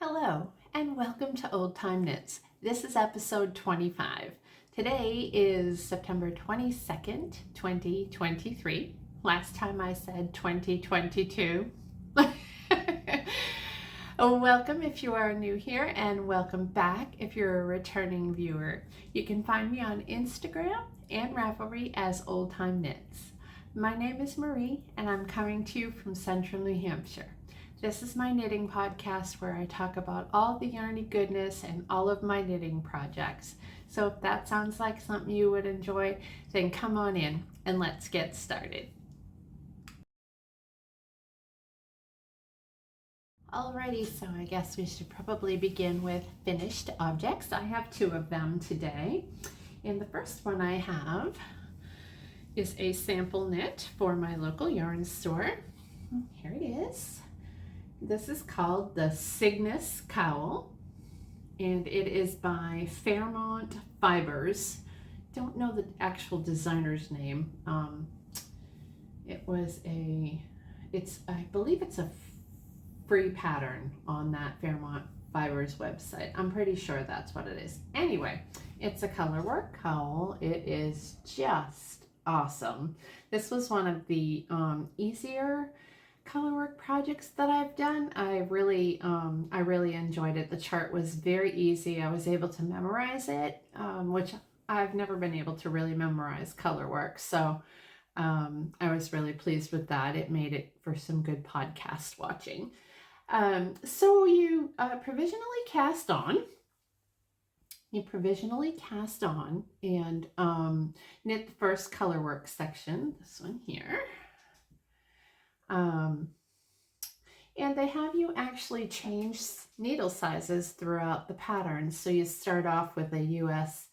Hello and welcome to Old Time Knits. This is episode 25. Today is September 22nd, 2023. Last time I said 2022. Welcome if you are new here, and welcome back if you're a returning viewer. You can find me on Instagram and Ravelry as Old Time Knits. My name is Marie and I'm coming to you from Central New Hampshire. This is my knitting podcast where I talk about all the yarny goodness and all of my knitting projects. So if that sounds like something you would enjoy, then come on in and let's get started. Alrighty, so I guess we should probably begin with finished objects. I have two of them today. And the first one I have is a sample knit for my local yarn store. Here it is. This is called the Cygnus cowl, and it is by Fairmont Fibers. Don't know the actual designer's name. I believe it's a free pattern on that Fairmont Fibers website. I'm pretty sure that's what it is. Anyway, it's a colorwork cowl. It is just awesome. This was one of the easier colorwork projects that I've done. I really enjoyed it. The chart was very easy. I was able to memorize it, which I've never been able to really memorize colorwork. So I was really pleased with that. It made it for some good podcast watching. So you provisionally cast on. And knit the first colorwork section, this one here. And they have you actually change needle sizes throughout the pattern. So you start off with a US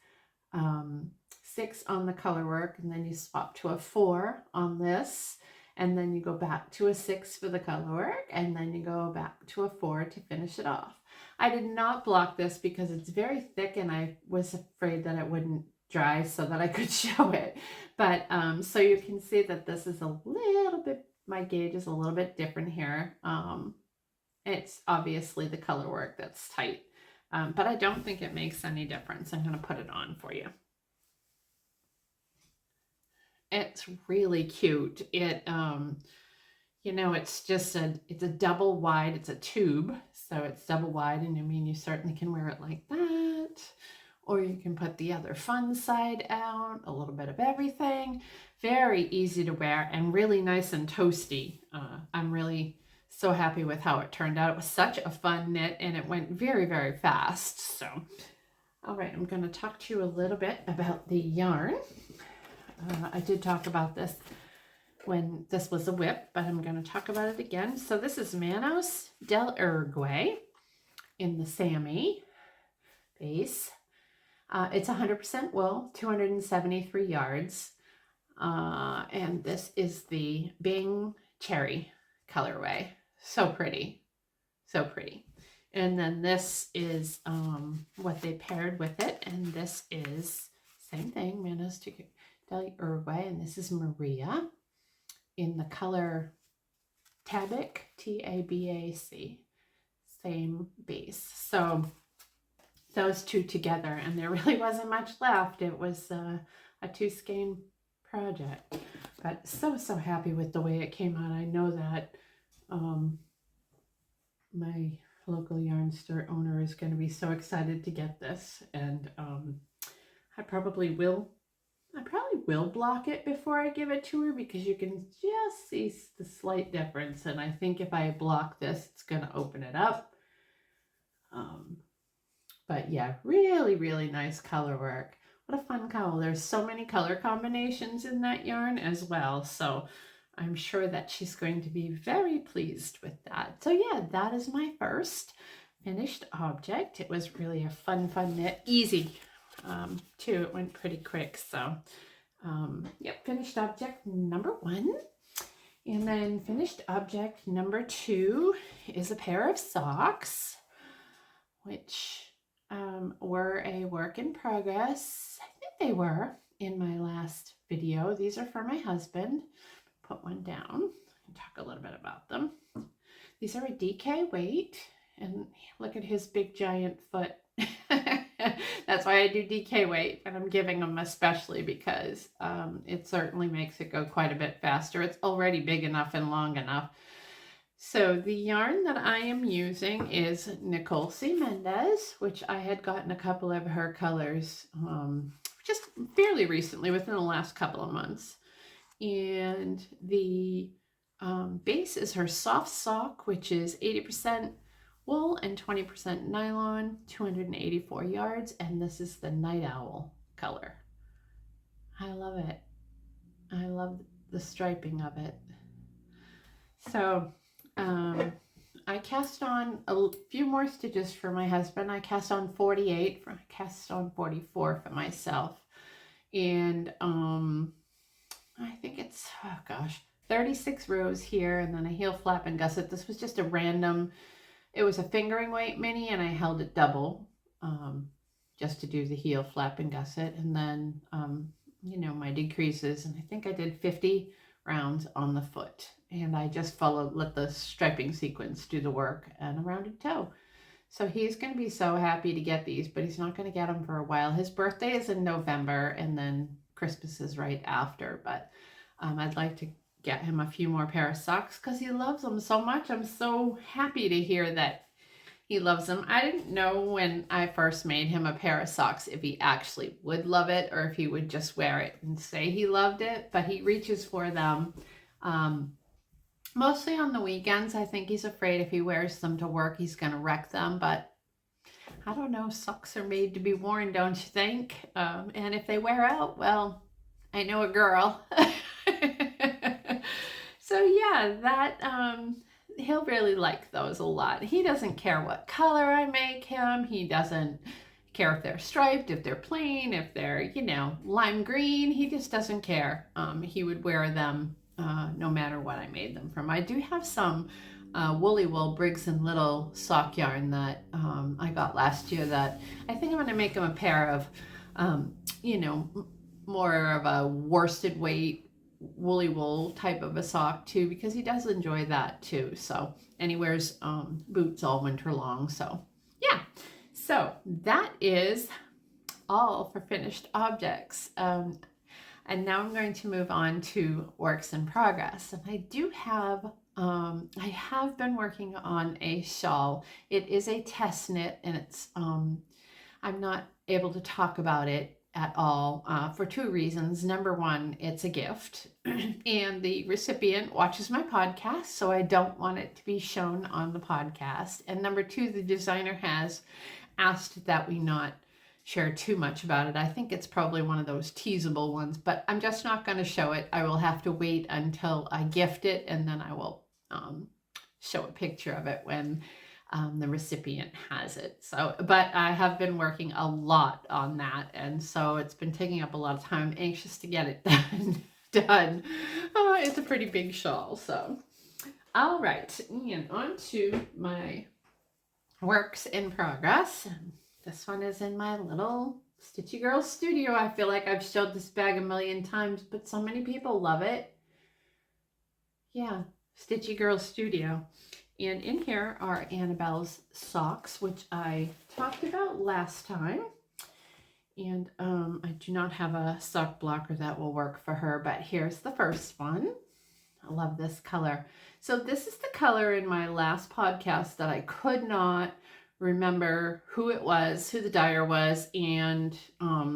6 on the colorwork, and then you swap to a 4 on this, and then you go back to a 6 for the colorwork, and then you go back to a 4 to finish it off. I did not block this because it's very thick and I was afraid that it wouldn't dry so that I could show it. But so you can see that this is a little bit, my gauge is a little bit different here. It's obviously the colorwork that's tight, but I don't think it makes any difference. I'm going to put it on for you. It's really cute. It, it's just it's a double wide, it's a tube, so it's double wide, and I mean, you certainly can wear it like that, or you can put the other fun side out, a little bit of everything. Very easy to wear and really nice and toasty. I'm really so happy with how it turned out. It was such a fun knit and it went very, very fast. So, all right, I'm going to talk to you a little bit about the yarn. I did talk about this when this was a whip, but I'm going to talk about it again. So this is Manos del Uruguay in the Sammy base. It's 100% wool, 273 yards. And this is the Bing Cherry colorway. So pretty, so pretty. And then this is what they paired with it. And this is same thing, Manos del Uruguay. And this is Maria in the color Tabac, Tabac, same base. So those two together, and there really wasn't much left. It was a 2-skein project, but so happy with the way it came out. I know that my local yarn store owner is going to be so excited to get this, and I probably will block it before I give it to her, because you can just see the slight difference, and I think if I block this, it's going to open it up. But yeah, really nice color work. What a fun cowl. There's so many color combinations in that yarn as well. So I'm sure that she's going to be very pleased with that. So yeah, that is my first finished object. It was really a fun knit. Easy too. It went pretty quick. So yep, finished object number 1. And then finished object number 2 is a pair of socks, which were a work in progress. I think they were in my last video. These are for my husband. Put one down and talk a little bit about them. These are a DK weight, And look at his big giant foot. That's why I do DK weight, and I'm giving him especially because it certainly makes it go quite a bit faster. It's already big enough and long enough. So the yarn that I am using is Nicole C. Mendez, which I had gotten a couple of her colors just fairly recently, within the last couple of months. And the base is her soft sock, which is 80% wool and 20% nylon, 284 yards, and this is the Night Owl color. I love it. I love the striping of it. So I cast on a few more stitches for my husband. I cast on 48, I cast on 44 for myself. And I think it's, oh gosh, 36 rows here, and then a heel flap and gusset. This was just a random, it was a fingering weight mini, and I held it double just to do the heel flap and gusset. And then, you know, my decreases, and I think I did 50 rounds on the foot. And I just let the striping sequence do the work, and a rounded toe. So he's going to be so happy to get these, but he's not going to get them for a while. His birthday is in November, and then Christmas is right after. But I'd like to get him a few more pair of socks because he loves them so much. I'm so happy to hear that he loves them. I didn't know when I first made him a pair of socks if he actually would love it or if he would just wear it and say he loved it, but he reaches for them. Mostly on the weekends. I think he's afraid if he wears them to work, he's going to wreck them. But I don't know, socks are made to be worn, don't you think? And if they wear out, well, I know a girl. So yeah, that he'll really like those a lot. He doesn't care what color I make him. He doesn't care if they're striped, if they're plain, if they're, you know, lime green. He just doesn't care. He would wear them no matter what I made them from. I do have some Woolly Wool Briggs and Little sock yarn that I got last year that I think I'm going to make him a pair of, you know, more of a worsted weight woolly wool type of a sock too, because he does enjoy that too. So, and he wears boots all winter long. So yeah, so that is all for finished objects. And now I'm going to move on to works in progress. And I do have, I have been working on a shawl. It is a test knit, and it's, I'm not able to talk about it at all for two reasons. Number one, it's a gift, and the recipient watches my podcast, so I don't want it to be shown on the podcast. And number two, the designer has asked that we not share too much about it. I think it's probably one of those teasable ones, but I'm just not going to show it. I will have to wait until I gift it, and then I will show a picture of it when the recipient has it. So, but I have been working a lot on that, and so it's been taking up a lot of time. I'm anxious to get it done. It's a pretty big shawl. So, all right, and on to my works in progress. This one is in my little Stitchy Girl studio. I feel like I've showed this bag a million times, but so many people love it. Yeah, Stitchy Girl studio. And in here are Annabelle's socks, which I talked about last time. And I do not have a sock blocker that will work for her, but here's the first one. I love this color. So this is the color in my last podcast that I could not remember who it was, who the dyer was, and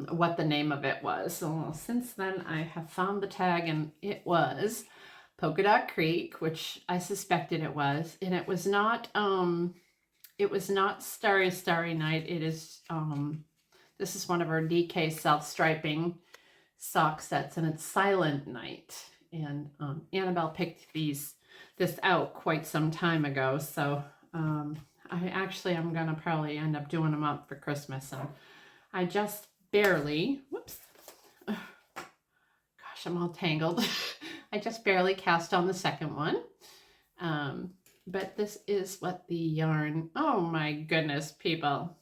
what the name of it was. So since then I have found the tag, and it was Polka Dot Creek, which I suspected it was, and it was not Starry Starry Night. It is this is one of our DK self-striping sock sets, and it's Silent Night. And Annabelle picked this out quite some time ago, so I'm gonna probably end up doing them up for Christmas. And I just barely, whoops, gosh, I'm all tangled. I just barely cast on the second one. But this is what the yarn, oh my goodness, people.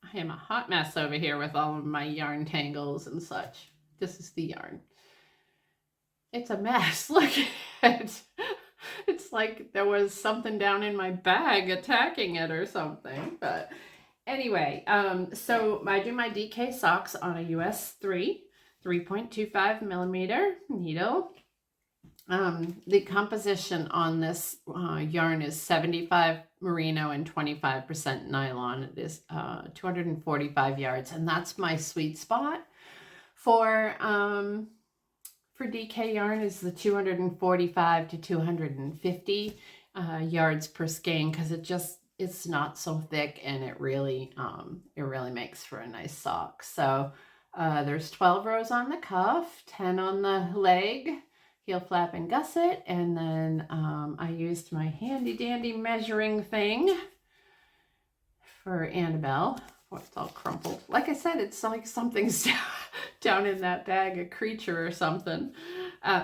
I am a hot mess over here with all of my yarn tangles and such. This is the yarn. It's a mess. Look at it. It's like there was something down in my bag attacking it or something. But anyway, so I do my DK socks on a US 3.25 millimeter needle. The composition on this yarn is 75 merino and 25% nylon. It is 245 yards, and that's my sweet spot for DK yarn is the 245 to 250 yards per skein, because it's not so thick, and it really makes for a nice sock. So there's 12 rows on the cuff, 10 on the leg, heel flap and gusset, and then I used my handy dandy measuring thing for Annabelle. Oh, it's all crumpled. Like I said, it's like something's down in that bag, a creature or something.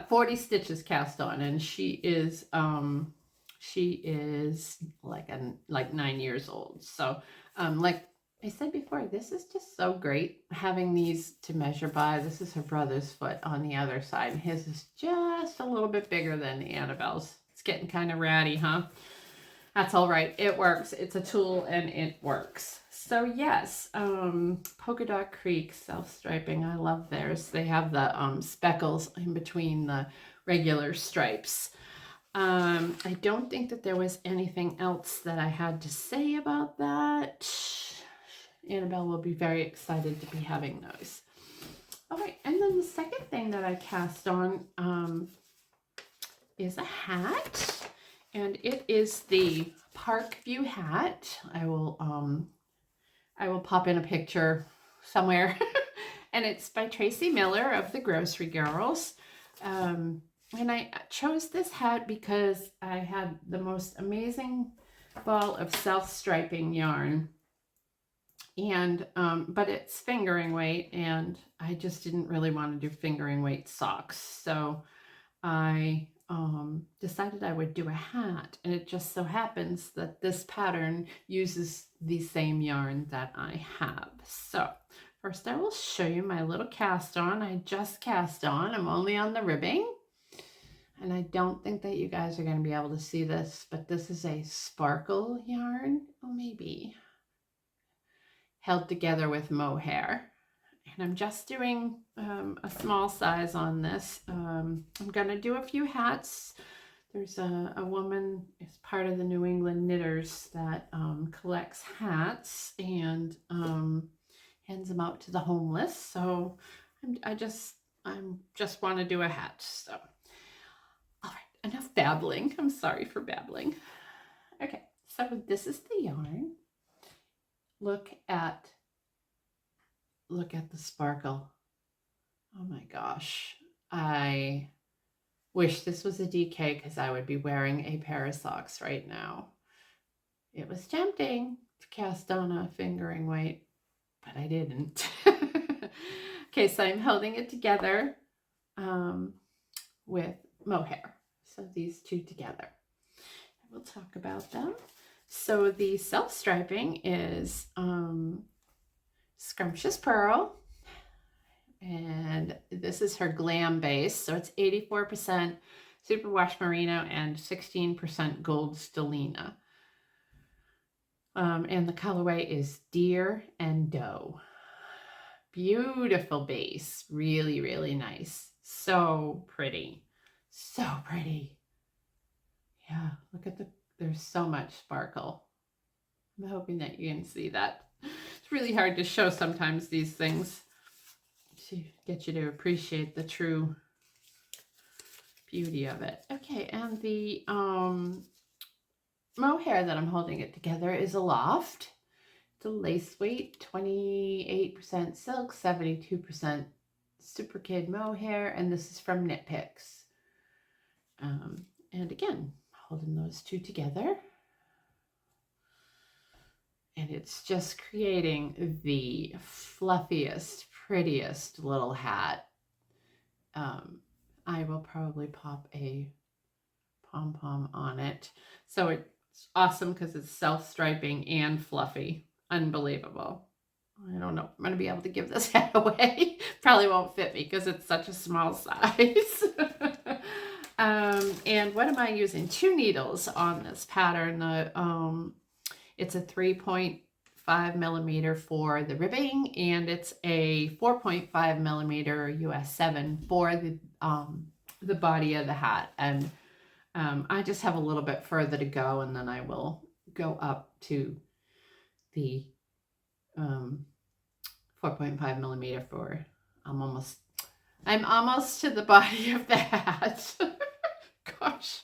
40 stitches cast on, and she is like 9 years old. So like I said before, this is just so great having these to measure by. This is her brother's foot on the other side. His is just a little bit bigger than Annabelle's. It's getting kind of ratty, huh? That's all right. It works. It's a tool and it works. So yes, Polka Dot Creek self-striping. I love theirs. They have the speckles in between the regular stripes. I don't think that there was anything else that I had to say about that. Annabelle will be very excited to be having those. All right, and then the second thing that I cast on is a hat, and it is the Park View hat. I will pop in a picture somewhere, and it's by Tracy Miller of the Grocery Girls. And I chose this hat because I had the most amazing ball of self-striping yarn, and but it's fingering weight, and I just didn't really want to do fingering weight socks, so I decided I would do a hat, and it just so happens that this pattern uses the same yarn that I have. So first I will show you my little cast on. I just cast on. I'm only on the ribbing, and I don't think that you guys are going to be able to see this, but this is a sparkle yarn. Oh, maybe. Held together with Mohair. And I'm just doing a small size on this. I'm going to do a few hats. There's a woman, is part of the New England Knitters, that collects hats and hands them out to the homeless. So I just want to do a hat. So, all right, enough babbling. I'm sorry for babbling. Okay, so this is the yarn. Look at the sparkle. Oh my gosh. I wish this was a DK, because I would be wearing a pair of socks right now. It was tempting to cast on a fingering weight, but I didn't. Okay, so I'm holding it together with Mohair. So these two together. We'll talk about them. So the self-striping is Scrumptious Pearl, and this is her Glam base. So it's 84% superwash merino and 16% gold stellina. And the colorway is Deer and Doe. Beautiful base. Really, really nice. So pretty. So pretty. Yeah, look at there's so much sparkle. I'm hoping that you can see that. It's really hard to show sometimes these things to get you to appreciate the true beauty of it. Okay, and the Mohair that I'm holding it together is a loft. It's a lace weight, 28% silk, 72% Super Kid Mohair, and this is from Knit Picks. And again, holding those two together. And it's just creating the fluffiest, prettiest little hat. I will probably pop a pom-pom on it. So it's awesome because it's self-striping and fluffy. Unbelievable. I don't know if I'm going to be able to give this hat away. Probably won't fit me because it's such a small size. And what am I using? 2 needles on this pattern. It's a 3.5 millimeter for the ribbing, and it's a 4.5 millimeter US 7 for the body of the hat. And I just have a little bit further to go, and then I will go up to the 4.5 millimeter for, I'm almost to the body of the hat. Gosh,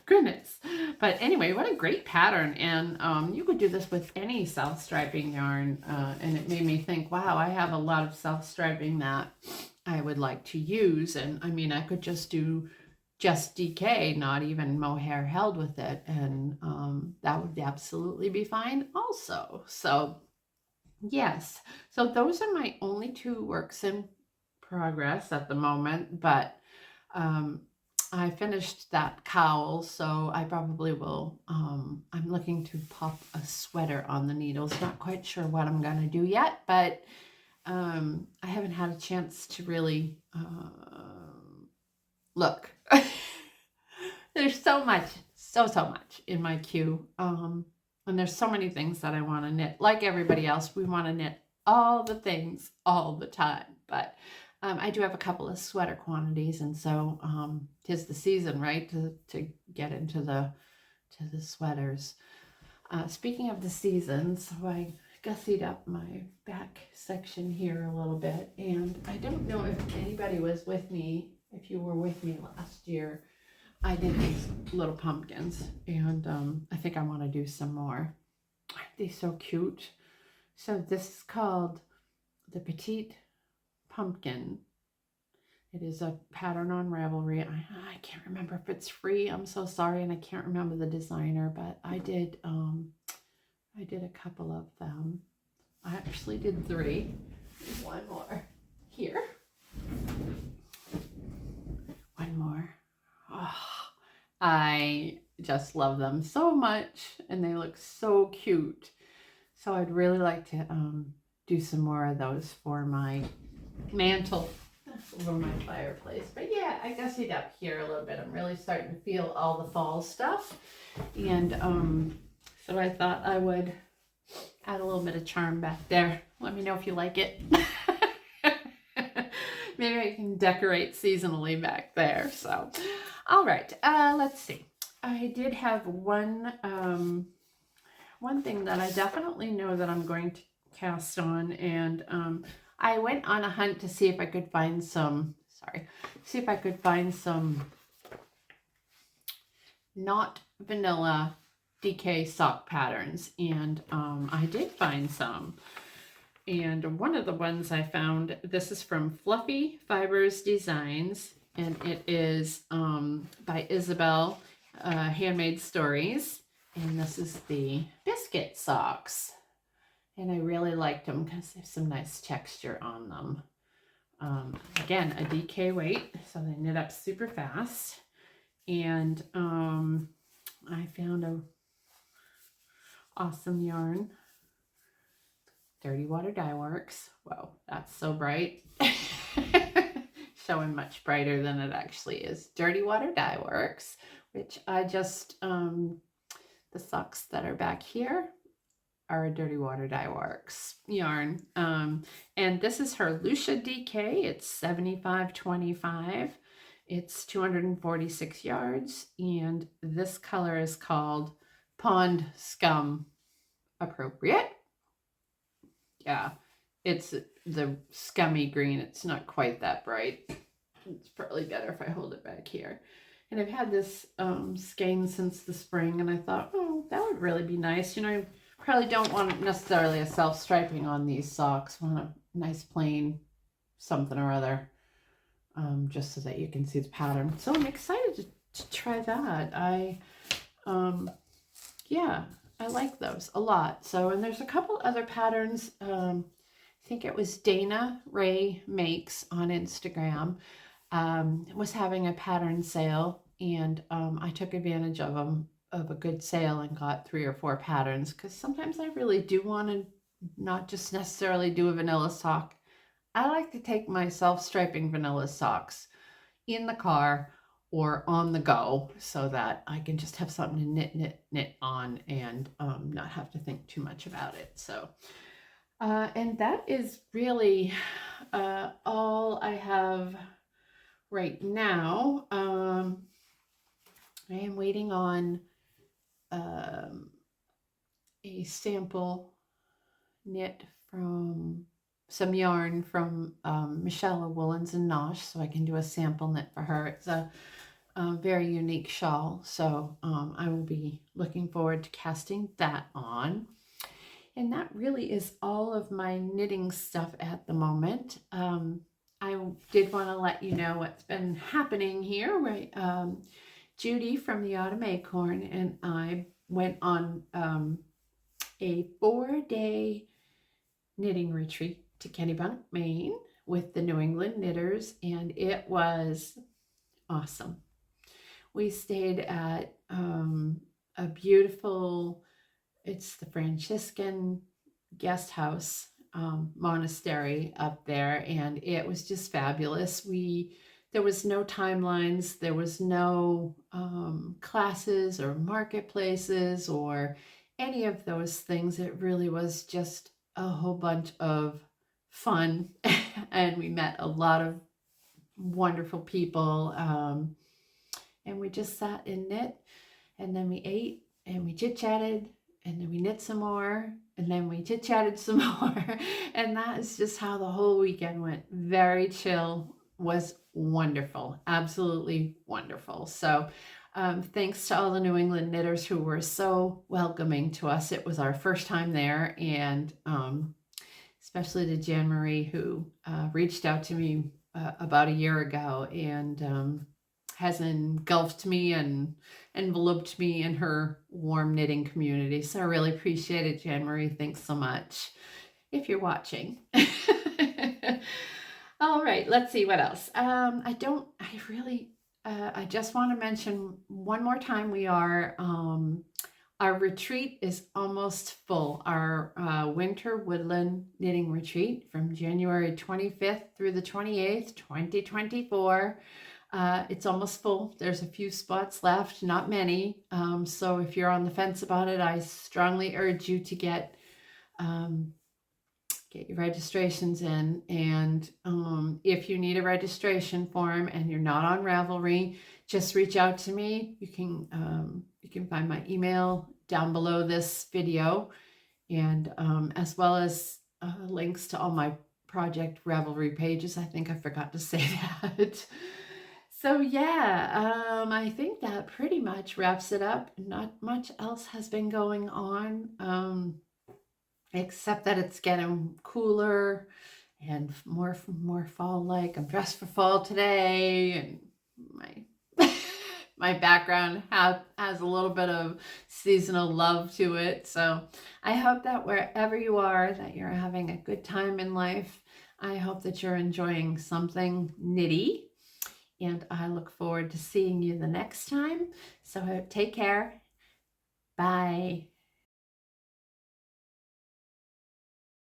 goodness. But anyway, what a great pattern. And you could do this with any self-striping yarn. And it made me think, wow, I have a lot of self-striping that I would like to use. And I mean, I could just do just DK, not even mohair held with it. And that would absolutely be fine also. So yes, so those are my only 2 works in progress at the moment, but I finished that cowl, so I probably will, I'm looking to pop a sweater on the needles. Not quite sure what I'm going to do yet, but I haven't had a chance to really look. There's so much, so much in my queue. And there's so many things that I want to knit. Like everybody else, we want to knit all the things all the time. But I do have a couple of sweater quantities, and so 'tis the season, right, to get into the sweaters. Speaking of the season, so I gussied up my back section here a little bit, and I don't know if anybody was with me. If you were with me last year, I did these little pumpkins, and I think I want to do some more. Aren't they so cute? So this is called the Petite Pumpkin. It is a pattern on Ravelry. I can't remember if it's free. I'm so sorry, and I can't remember the designer, but I did a couple of them. I actually did 3. One more here. One more. Oh, I just love them so much, and they look so cute. So I'd really like to do some more of those for my mantle over my fireplace. But yeah, I gussied up here a little bit. I'm really starting to feel all the fall stuff, and so I thought I would add a little bit of charm back there. Let me know if you like it. Maybe I can decorate seasonally back there. So, all right, let's see. I did have one thing that I definitely know that I'm going to cast on, and I went on a hunt to see if I could find some, not vanilla DK sock patterns, and I did find some. And one of the ones I found, this is from Fluffy Fibers Designs, and it is by Isabel, Handmade Stories, and this is the Biscuit Socks. And I really liked them because there's some nice texture on them. Again, a DK weight, so they knit up super fast. And I found a awesome yarn. Dirty Water Dye Works. Whoa, that's so bright. Showing much brighter than it actually is. Dirty Water Dye Works, which I just, the socks that are back here are a Dirty Water Dye Works yarn. And this is her Lucia DK. It's 7525. It's 246 yards. And this color is called Pond Scum Appropriate. Yeah, it's the scummy green. It's not quite that bright. It's probably better if I hold it back here. And I've had this skein since the spring, and I thought, oh, that would really be nice. You know, I probably don't want necessarily a self-striping on these socks. I want a nice plain something or other, just so that you can see the pattern. So I'm excited to try that. Yeah, I like those a lot. So, and there's a couple other patterns. I think it was Dana Ray Makes on Instagram. Was having a pattern sale, and I took advantage of a good sale and got 3 or 4 patterns, because sometimes I really do want to not just necessarily do a vanilla sock. I like to take my self-striping vanilla socks in the car or on the go so that I can just have something to knit on and not have to think too much about it. So, and that is really all I have right now. I am waiting on a sample knit from some yarn from Michelle of Woolens and Nosh, so I can do a sample knit for her. It's a very unique shawl, so I will be looking forward to casting that on. And that really is all of my knitting stuff at the moment. I did want to let you know what's been happening here. Right, Judy from the Autumn Acorn and I went on a 4-day knitting retreat to Kennebunk, Maine with the New England Knitters, and it was awesome. We stayed at a beautiful, it's the Franciscan guest house monastery up there, and it was just fabulous. There was no timelines, there was no classes or marketplaces or any of those things. It really was just a whole bunch of fun and we met a lot of wonderful people, and we just sat and knit, and then we ate and we chit-chatted, and then we knit some more, and then we chit-chatted some more, and that is just how the whole weekend went. Very chill, was wonderful, absolutely wonderful. So thanks to all the New England knitters who were so welcoming to us. It was our first time there, and especially to Jan Marie, who reached out to me about a year ago and has engulfed me and enveloped me in her warm knitting community. So I really appreciate it, Jan Marie. Thanks so much, if you're watching. All right, let's see what else. I just want to mention one more time, our retreat is almost full. Our winter woodland knitting retreat from January 25th through the 28th, 2024. It's almost full. There's a few spots left, not many. So if you're on the fence about it, I strongly urge you to get your registrations in. And if you need a registration form and you're not on Ravelry, just reach out to me. You can find my email down below this video, and as well as links to all my project Ravelry pages. I think I forgot to say that. So yeah, I think that pretty much wraps it up. Not much else has been going on, except that it's getting cooler and more fall-like. I'm dressed for fall today, and my background has a little bit of seasonal love to it. So I hope that wherever you are, that you're having a good time in life. I hope that you're enjoying something knitty, and I look forward to seeing you the next time. So take care. Bye.